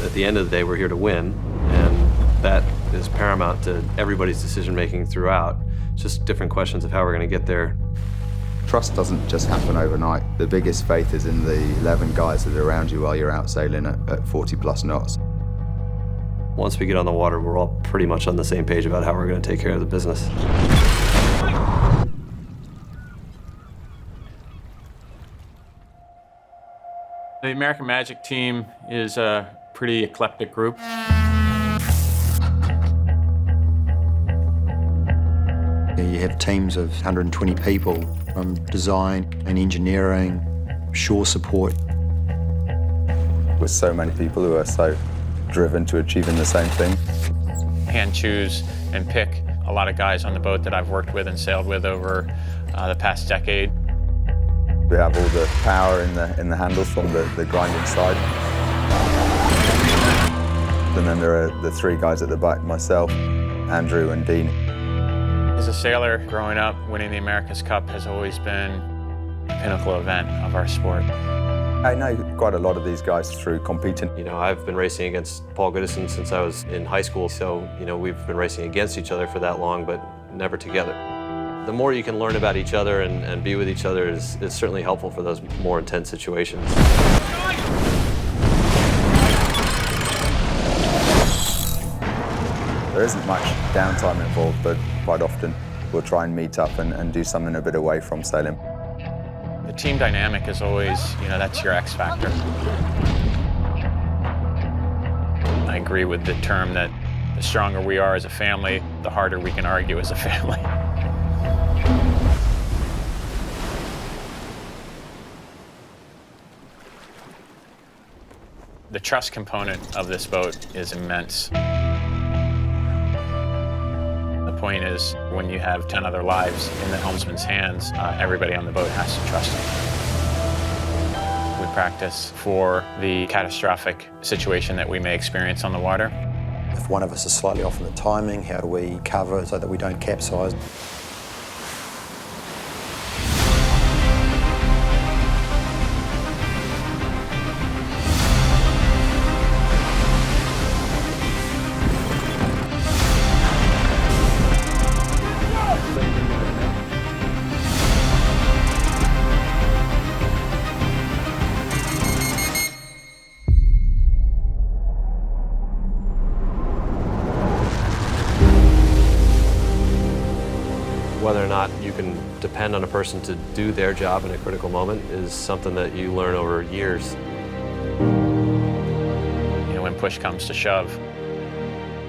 At the end of the day, we're here to win, and that is paramount to everybody's decision-making throughout. It's just different questions of how we're going to get there. Trust doesn't just happen overnight. The biggest faith is in the 11 guys that are around you while you're out sailing at 40+ knots. Once we get on the water, we're all pretty much on the same page about how we're going to take care of the business. The American Magic team is a pretty eclectic group. You have teams of 120 people from design and engineering, shore support. With so many people who are so driven to achieving the same thing. Hand choose and pick a lot of guys on the boat that I've worked with and sailed with over the past decade. We have all the power in the handles from the grinding side. And then there are the 3 guys at the back, myself, Andrew and Dean. As a sailor growing up, winning the America's Cup has always been a pinnacle event of our sport. I know quite a lot of these guys through competing. You know, I've been racing against Paul Goodison since I was in high school, so, you know, we've been racing against each other for that long, but never together. The more you can learn about each other and be with each other is certainly helpful for those more intense situations. There isn't much downtime involved, but quite often we'll try and meet up and do something a bit away from sailing. The team dynamic is always, you know, that's your X factor. I agree with the term that the stronger we are as a family, the harder we can argue as a family. The trust component of this boat is immense. The point is, when you have 10 other lives in the helmsman's hands, everybody on the boat has to trust him. We practice for the catastrophic situation that we may experience on the water. If one of us is slightly off in the timing, how do we cover so that we don't capsize? Whether or not you can depend on a person to do their job in a critical moment is something that you learn over years. You know, when push comes to shove,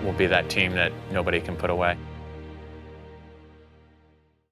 we'll be that team that nobody can put away.